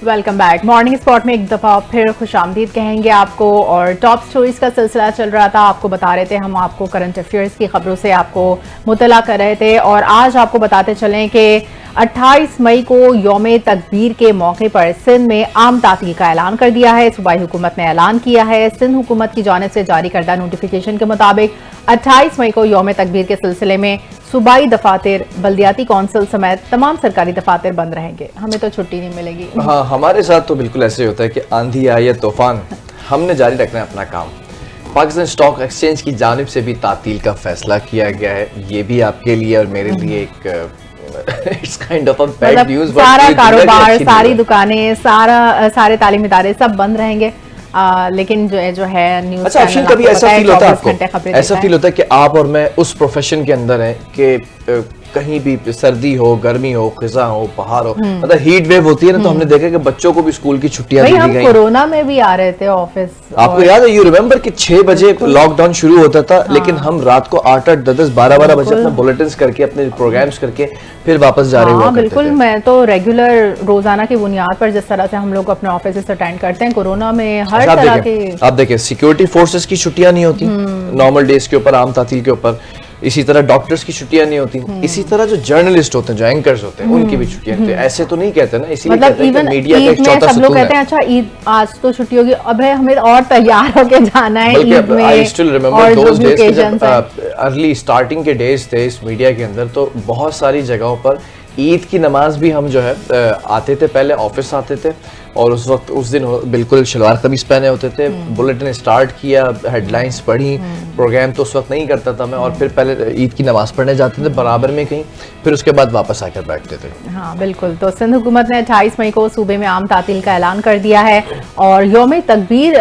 Welcome back. Morning spot में एक दफा फिर खुशामदीद कहेंगे आपको। और टॉप स्टोरीज का सिलसिला चल रहा था, आपको बता रहे थे, हम आपको करंट अफेयर्स की खबरों से आपको मुतला कर रहे थे। और आज आपको बताते चलें कि 28 मई को यौम तकबीर के मौके पर सिंध में आम तातील का ऐलान कर दिया है। सूबाई हुकूमत ने ऐलान किया है। सिंध हुकूमत की जानिब से जारी करदा नोटिफिकेशन के मुताबिक 28 मई को यौम तकबीर के सिलसिले में सूबाई दफातर, बल्दियाती कौंसिल समेत तमाम सरकारी दफातर बंद रहेंगे। हमें तो छुट्टी नहीं मिलेगी। हाँ, हमारे साथ तो बिल्कुल ऐसे ही होता है कि आंधी आए या तूफान, हमने जारी रखना है अपना काम। पाकिस्तान स्टॉक एक्सचेंज की जानिब से भी तातील का फैसला किया गया है। ये भी आपके लिए और मेरे लिए एक it's kind of a bad news. सारा कारोबार, सारी दुकानें, सारे तालीमी इदारे सब बंद रहेंगे। लेकिन जो है न्यूज़। अच्छा अफशीन, कभी ऐसा फील होता है आपको, ऐसा फील होता है कि आप और मैं उस प्रोफेशन के अंदर हैं कि कहीं भी सर्दी हो, गर्मी हो, खिजा हो, बाहर हो, मतलब हीट वेव होती है ना, तो हमने देखा कि बच्चों को भी स्कूल की छुट्टियां दी गई। कोरोना में भी आ रहे थे ऑफिस। आपको याद है, यू रिमेम्बर कि 6 बजे लॉकडाउन शुरू होता था। हाँ। लेकिन हम रात को 8-8, 10-10, 12-12 बजे अपने बुलेटिन्स करके, अपने प्रोग्राम्स करके फिर वापस जा रहे हुआ। बिल्कुल, मैं तो रेगुलर रोजाना की बुनियाद पर जिस तरह से हम लोग अपने ऑफिस अटेंड करते हैं, कोरोना में हर तरह के। आप देखिए, सिक्योरिटी फोर्सेस की छुट्टियां नहीं होती नॉर्मल डेज के ऊपर, आम तातील के ऊपर। इसी तरह डॉक्टर्स की छुट्टियां नहीं होती। इसी तरह जो जर्नलिस्ट होते हैं, जो एंकर्स होते हैं, उनकी भी छुट्टियां नहीं होती। ऐसे तो नहीं कहते ना, इसीलिए कहते हैं कि मीडिया का एक चौथा सब लोग कहते हैं अच्छा ईद आज तो छुट्टी होगी, अब हमें और तैयार होके जाना है ईद में। I still remember those days, जब अर्ली स्टार्टिंग के डेज थे इस मीडिया के अंदर, तो बहुत सारी जगहों पर ईद की नमाज भी हम जो है आते थे, पहले ऑफिस आते थे और उस वक्त उस दिन बिल्कुल शलवार कमीज पहने होते थे। बुलेटिन स्टार्ट किया, हेडलाइंस पढ़ी, प्रोग्राम तो उस वक्त नहीं करता था मैं, और फिर पहले ईद की नमाज पढ़ने जाते थे बराबर में कहीं, फिर उसके बाद वापस आकर बैठते थे। हाँ बिल्कुल। तो सिंध हुकूमत ने 28 मई को सूबे में आम तातील का ऐलान कर दिया है और यौम तकबीर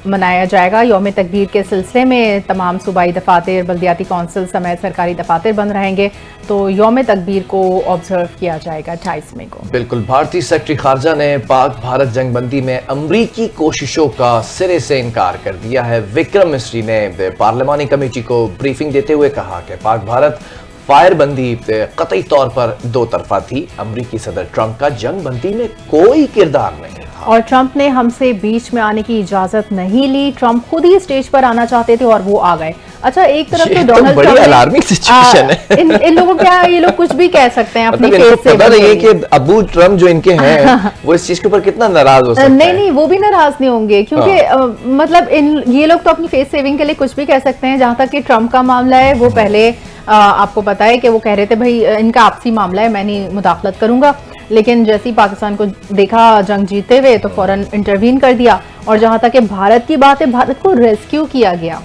मनाया जाएगा। यौम तकबीर के सिलसिले में तमाम सूबाई दफातर, बल्दियाती कौंसिल समेत सरकारी दफातर बंद रहेंगे। तो यौम तकबीर को ऑब्जर्व किया जाएगा 28 मई को। बिल्कुल। भारतीय सेक्रेटरी खारजा ने पाक भारत जंगबंदी में अमरीकी कोशिशों का सिरे से इनकार कर दिया है। विक्रम मिस्री ने पार्लिमानी कमेटी को ब्रीफिंग देते हुए कहा कि पाक भारत फायरबंदी कतई तौर पर दो तरफा थी। अमरीकी सदर ट्रंप का जंगबंदी में कोई किरदार नहीं था और ट्रंप ने हमसे बीच में आने की इजाजत नहीं ली। ट्रंप खुद ही स्टेज पर आना चाहते थे और वो आ गए। अच्छा, एक तरफ तो डोनाल्ड ट्रंप, अलार्मिंग सिचुएशन है। इन लोगों क्या, ये लोग कुछ भी कह सकते हैं अपनी फेस से। पता नहीं है कि अबू ट्रंप जो इनके हैं वो इस चीज के ऊपर कितना नाराज हो सकते हैं। नहीं, वो भी नाराज नहीं होंगे क्योंकि मतलब ये लोग तो अपनी फेस सेविंग के लिए कुछ भी कह सकते हैं। जहां तक कि ट्रंप का मामला है, वो पहले आपको पता है कि वो कह रहे थे भाई इनका आपसी मामला है, मैं नहीं मुदाखलत करूंगा। लेकिन जैसे ही पाकिस्तान को देखा जंग जीते हुए तो फौरन इंटरवीन कर दिया। और जहां तक कि भारत की बात है, भारत को रेस्क्यू किया गया।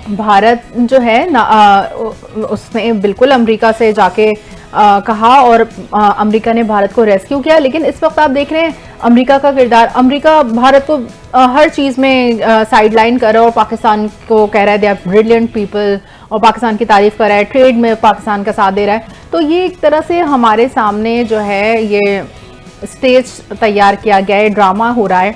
भारत जो है ना, उसने बिल्कुल अमेरिका से जाके कहा और अमेरिका ने भारत को रेस्क्यू किया। लेकिन इस वक्त आप देख रहे हैं अमेरिका का किरदार, अमेरिका भारत को हर चीज में साइडलाइन कर रहा है और पाकिस्तान को कह रहा है दे आर ब्रिलियंट पीपल, और पाकिस्तान की तारीफ कर रहा है, ट्रेड में पाकिस्तान का साथ दे रहा है। तो ये एक तरह से हमारे सामने जो है ये स्टेज तैयार किया गया है, ड्रामा हो रहा है।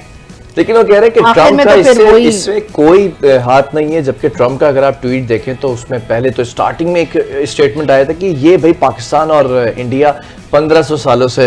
लेकिन वो कह रहे हैं कि ट्रंप का इसमें कोई हाथ नहीं है। जबकि ट्रंप का अगर आप ट्वीट देखें तो उसमें पहले तो स्टार्टिंग में एक स्टेटमेंट आया था कि ये भाई पाकिस्तान और इंडिया 1500 सालों से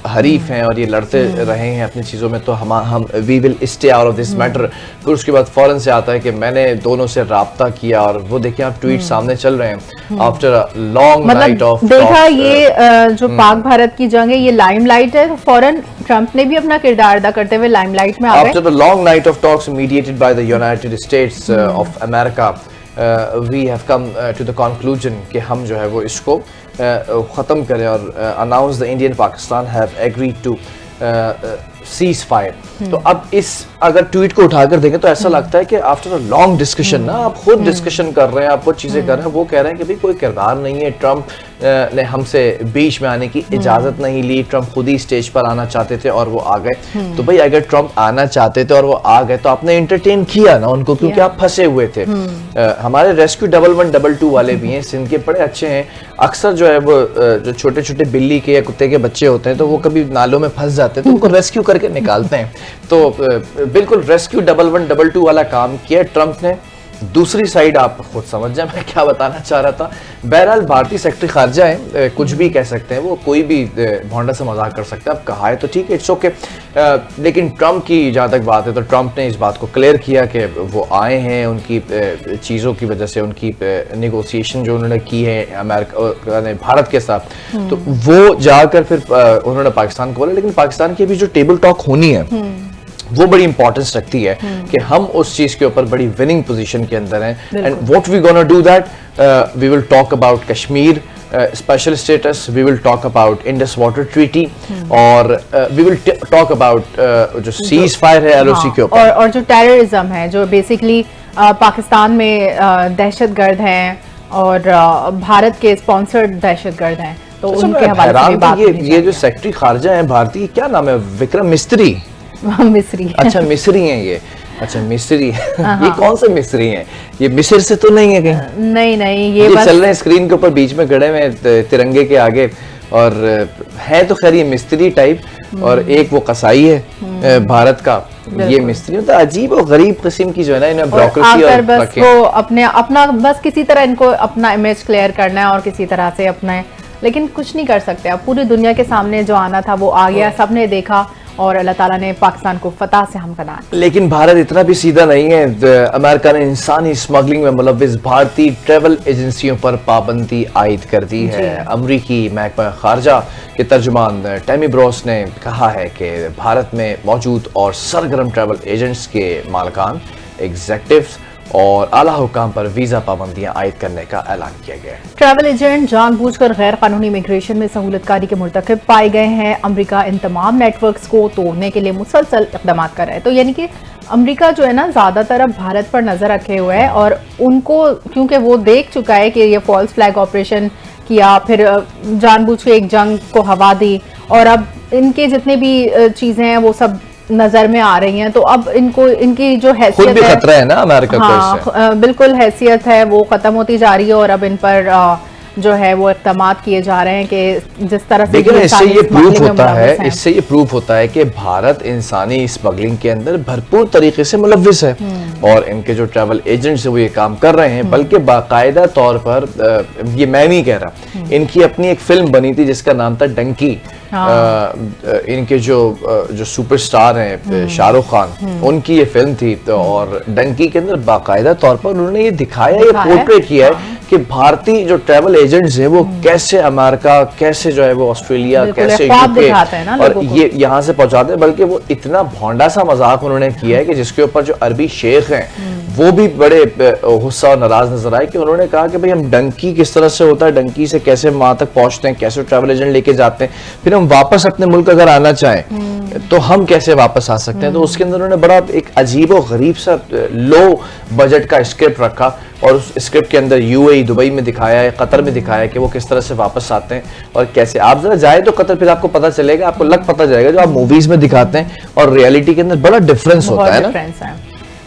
हरीफ हैं और ये लड़ते रहे हैं अपनी चीज़ों में, तो हम we will stay out of this matter. फिर उसके बाद फौरन से आता है कि मैंने दोनों से राब्ता किया, और वो देखिए आप ट्वीट सामने चल रहे हैं after a long night of देखा। ये जो पाक भारत की जंग है ये लाइमलाइट है, तो फौरन ट्रंप ने भी अपना किरदार अदा करते हुए लाइमलाइट में आ गए। After the long night of talks mediated by the United States of America, we have come to the conclusion कि हम जो है वो इसको ख़त्म करें, और announce the Indian Pakistan have agreed to cease fire. तो अब इस अगर ट्वीट को उठाकर देखें तो ऐसा लगता है कि आफ्टर अ लॉन्ग डिस्कशन ना, आप खुद डिस्कशन कर रहे हैं, आप वो चीज़ें कर रहे हैं, वो कह रहे हैं कि भाई कोई किरदार नहीं है, ट्रंप ने हमसे बीच में आने की इजाज़त नहीं ली, ट्रंप खुद ही स्टेज पर आना चाहते थे और वो आ गए। तो भाई अगर ट्रंप आना चाहते थे और वो आ गए तो आपने एंटरटेन किया ना उनको, क्योंकि आप फंसे हुए थे। हमारे रेस्क्यू 1112 वाले भी हैं, सिंध के बड़े अच्छे हैं। अक्सर जो है वो जो छोटे छोटे बिल्ली के या कुत्ते के बच्चे होते हैं तो वो कभी नालों में फंस जाते हैं, तो उनको रेस्क्यू करके निकालते हैं। तो बिल्कुल रेस्क्यू 1112 वाला काम किया ट्रंप ने। दूसरी साइड आप खुद समझ जाए मैं क्या बताना चाह रहा था। बहरहाल भारतीय सेक्रेटरी खारजा है, कुछ भी कह सकते हैं, वो कोई भी भोंडा से मजाक कर सकता है। अब कहा है तो ठीक है, इट्स ओके। लेकिन ट्रंप की जहाँ तक बात है तो ट्रंप ने इस बात को क्लियर किया कि वो आए हैं, उनकी चीज़ों की वजह से, उनकी नेगोशिएशन जो उन्होंने की है अमेरिका ने भारत के साथ, तो वो जाकर फिर उन्होंने पाकिस्तान को बोला। लेकिन पाकिस्तान की अभी जो टेबल टॉक होनी है वो बड़ी इंपॉर्टेंस रखती है कि हम उस चीज के ऊपर बड़ी विनिंग पोजीशन के अंदर हैं। And what we gonna do that, we will talk about Kashmir special status, we will talk about Indus water treaty, और वी विल टॉक अबाउट जो सीज फायर है एलओसी के ऊपर, और जो टेररिज्म है, जो बेसिकली पाकिस्तान में दहशतगर्द हैं और भारत के स्पॉन्सर्ड दहशतगर्द हैं, तो उनके हवाले से भी बात ये जो सेक्रेटरी खारजा है भारतीय, क्या नाम है, विक्रम मिस्त्री मिस्री। अच्छा मिस्री हैं ये, अच्छा मिस्री ये कौन से मिस्री हैं, ये मिस्र से तो नहीं है कहीं? नहीं ये बस चल रहे हैं स्क्रीन के ऊपर बीच में खड़े हुए तिरंगे के आगे, और है तो खैर ये मिस्त्री टाइप, और एक वो कसाई है भारत का, ये मिस्त्री। तो अजीब और गरीब किस्म की जो है ना इन्हें ब्यूरोक्रेसी और बस वो अपना बस किसी तरह इनको अपना इमेज क्लियर करना है और किसी तरह से अपना, लेकिन कुछ नहीं कर सकते। अब पूरी दुनिया के सामने जो आना था वो आ गया, सबने देखा, और अल्लाह ताला ने पाकिस्तान को फतह से हमकना। लेकिन भारत इतना भी सीधा नहीं है। अमेरिका ने इंसानी स्मगलिंग में मुलव्विस भारतीय ट्रैवल एजेंसियों पर पाबंदी आयद कर दी है। अमरीकी महकमा खारजा के तर्जुमान टैमी ब्रोस ने कहा है कि भारत में मौजूद और सरगर्म ट्रैवल एजेंट्स के मालिकान, एग्जेक्टिव्स और आला हुकाम पर वीजा पाबंदियां आयद करने का ऐलान किया गया है। ट्रैवल एजेंट जानबूझकर गैर कानूनी इमिग्रेशन में सहूलतकारी के मुर्तकिब पाए गए हैं। अमेरिका इन तमाम नेटवर्क्स को तोड़ने के लिए मुसलसल इक़दाम कर रहा है। तो यानी कि अमेरिका जो है ना ज़्यादातर अब भारत पर नजर रखे हुए है, और उनको क्योंकि वो देख चुका है कि ये फॉल्स फ्लैग ऑपरेशन किया, फिर जानबूझ के एक जंग को हवा दी, और अब इनके जितने भी चीजें हैं वो सब नजर में आ रही हैं, तो अब इनको इनकी जो हैसियत खुद भी खतरा है ना अमेरिका को इससे। बिल्कुल हैसियत है वो खत्म होती जा रही है, और अब इन पर जो है वो इक़दाम किए जा रहे हैं कि जिस तरह से इससे ये प्रूफ होता है कि भारत इंसानी स्मगलिंग के अंदर भरपूर तरीके से मुलव्विस है, और इनके जो ट्रैवल एजेंट्स है वो ये काम कर रहे हैं, बल्कि बाकायदा तौर पर ये मैं नहीं कह रहा, इनकी अपनी एक फिल्म बनी थी जिसका नाम था डंकी। इनके जो सुपरस्टार हैं शाहरुख खान, उनकी ये फिल्म थी, तो और डंकी के अंदर बाकायदा तौर पर उन्होंने ये दिखाया, ये पोर्ट्रेट किया है कि भारतीय जो ट्रैवल एजेंट्स हैं वो कैसे अमेरिका, कैसे जो है वो ऑस्ट्रेलिया, कैसे यूके और ये यहाँ से पहुंचाते हैं। बल्कि वो इतना भोंडा सा मजाक उन्होंने किया है कि जिसके ऊपर जो अरबी शेख हैं वो भी बड़े गुस्सा और नाराज नजर आए, कि उन्होंने कहा कि भाई हम डंकी किस तरह से होता है, डंकी से कैसे वहां तक पहुंचते हैं, कैसे ट्रैवल एजेंट लेके जाते हैं, फिर हम वापस अपने मुल्क अगर आना चाहें तो हम कैसे वापस आ सकते हैं। तो उसके अंदर उन्होंने बड़ा एक अजीब और गरीब सा लो बजट का स्क्रिप्ट रखा, और उस स्क्रिप्ट के अंदर यूएई दुबई में दिखाया है, कतर में दिखाया है कि वो किस तरह से वापस आते हैं और कैसे। आप जरा जाए तो कतर, फिर आपको पता चलेगा, आपको लग पता जाएगा जो आप मूवीज में दिखाते हैं और रियलिटी के अंदर बड़ा डिफरेंस होता है ना।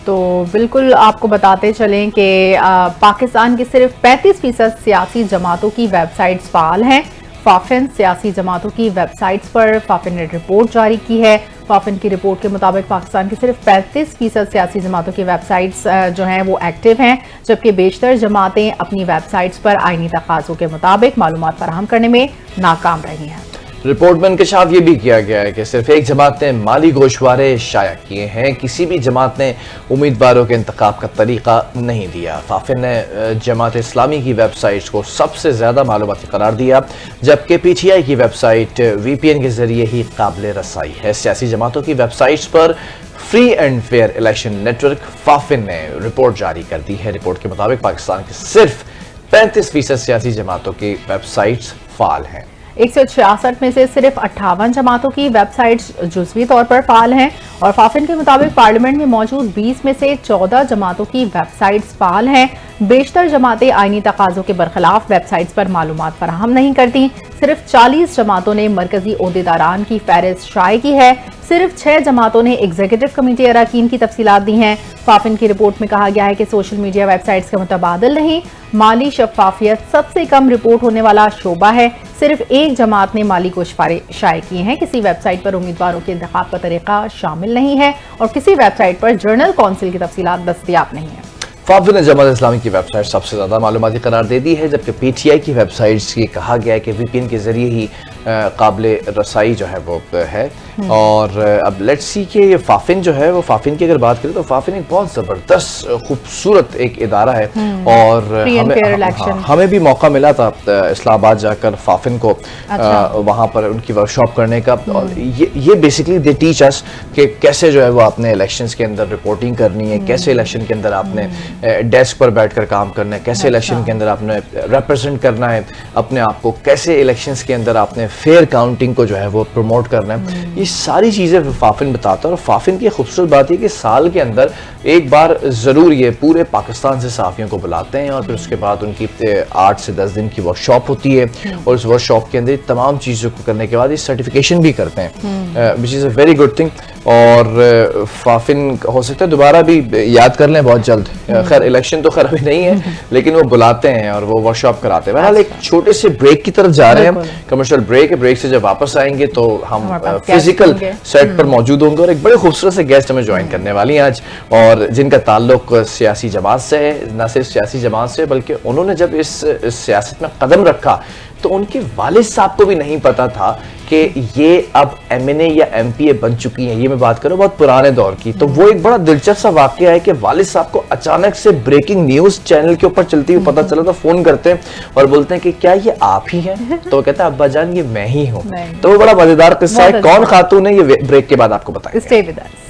तो बिल्कुल आपको बताते चलें कि पाकिस्तान की सिर्फ 35% सियासी जमातों की वेबसाइट्स फाल हैं। फाफिन सियासी जमातों की वेबसाइट्स पर फाफिन ने रिपोर्ट जारी की है। फाफिन की रिपोर्ट के मुताबिक पाकिस्तान की सिर्फ 35% सियासी जमातों की वेबसाइट्स जो हैं वो एक्टिव हैं, जबकि बेशतर जमातें अपनी वेबसाइट्स पर आईनी तकाज़ों के मुताबिक मालूमात फराहम करने में नाकाम रही हैं। रिपोर्ट में इंकशाफ ये भी किया गया है कि सिर्फ एक जमात ने माली गोशवारे शाया किए हैं, किसी भी जमात ने उम्मीदवारों के इंतखाब का तरीका नहीं दिया। फाफिन ने जमात इस्लामी की वेबसाइट्स को सबसे ज़्यादा मालूमाती करार दिया, जबकि पीटीआई की वेबसाइट VPN के जरिए ही काबिल रसाई है। सियासी जमातों की वेबसाइट्स पर free and fair election network FAFEN ने रिपोर्ट जारी कर दी है। रिपोर्ट के मुताबिक पाकिस्तान की सिर्फ 35% सियासी जमातों की वेबसाइट्स फाल हैं। 166 में से सिर्फ 58 जमातों की वेबसाइट्स जुज़वी तौर पर फाल हैं, और फाफिन के मुताबिक पार्लियामेंट में मौजूद 20 में से 14 जमातों की वेबसाइट्स फाल हैं। बेशतर जमातें आईनी तकाज़ों के बरखिलाफ वेबसाइट्स पर मालूमात फराहम नहीं करती। सिर्फ 40 जमातों ने मरकजी ओहदेदारान की फहरिस्त शाये की है। सिर्फ 6 जमातों ने एग्जीक्यूटिव कमेटी अरकान की तफसीलात दी हैं। फाफिन की रिपोर्ट में कहा गया है कि सोशल मीडिया वेबसाइट्स के मुतबादिल नहीं, माली शफाफियत सबसे कम रिपोर्ट होने वाला शोबा है। सिर्फ एक जमात ने माली गोशवारे शाये किए हैं। किसी वेबसाइट पर उम्मीदवारों के इंतखाब का तरीका शामिल नहीं है, और किसी वेबसाइट पर जर्नल काउंसिल की तफसीलात दस्तयाब नहीं है। फाफिन ने जमात इस्लामी की वेबसाइट सबसे ज़्यादा मालूमाती करार दे दी है, जबकि PTI की वेबसाइट्स ये कहा गया है कि VPN के ज़रिए ही काबिल रसाई जो है वो है। और अब लेट्स सी कि ये फाफिन जो है वो, फाफिन की अगर बात करें तो फाफिन एक बहुत ज़बरदस्त खूबसूरत एक इदारा है। और हमें भी मौका मिला था इस्लामाबाद जाकर फाफिन को वहाँ पर उनकी वर्कशॉप करने का। और ये बेसिकली दे टीच अस कि कैसे जो है वो आपने इलेक्शंस के अंदर रिपोर्टिंग करनी है, कैसे इलेक्शन के अंदर आपने डेस्क पर बैठकर काम करना है, कैसे इलेक्शन के अंदर आपने रिप्रेजेंट करना है अपने आप को, कैसे इलेक्शंस के अंदर आपने फेयर काउंटिंग को जो है वो प्रमोट करना है। ये सारी चीज़ें फाफिन बताता है। और फाफिन की खूबसूरत बात है कि साल के अंदर एक बार ज़रूर ये पूरे पाकिस्तान से सहाफ़ियों को बुलाते हैं और फिर उसके बाद उनकी 8 से 10 दिन की वर्कशॉप होती है और उस वर्कशॉप के अंदर तमाम चीज़ों को करने के बाद ये सर्टिफिकेशन भी करते हैं, which is a very good thing. और फाफिन हो सकता है दोबारा भी याद कर लें बहुत जल्द। खैर इलेक्शन तो खैर अभी नहीं है, लेकिन वो बुलाते हैं और वो वर्कशॉप कराते हैं। बहरहाल एक छोटे से ब्रेक की तरफ जा रहे हैं, कमर्शियल ब्रेक है। ब्रेक से जब वापस आएंगे तो हम फिजिकल सेट पर मौजूद होंगे और एक बड़े खूबसूरत से गेस्ट हमें ज्वाइन करने वाली हैं आज, और जिनका ताल्लुक सियासी जमात से है। न सिर्फ सियासी जमात से, बल्कि उन्होंने जब इस सियासत में कदम रखा तो उनके वालिद साहब को भी नहीं पता था कि ये अब MNA या MPA बन चुकी हैं। ये मैं बात करूं बहुत पुराने दौर की। तो वो एक बड़ा दिलचस्प सा वाकया है कि वालिद साहब को अचानक से ब्रेकिंग न्यूज चैनल के ऊपर चलती हुई पता चला, तो फोन करते हैं और बोलते हैं कि क्या ये आप ही हैं? तो कहता है अब्बा जान ये मैं ही हूँ। तो वो बड़ा मजेदार किस्सा है। कौन खातून है ये ब्रेक के बाद आपको बताएंगे।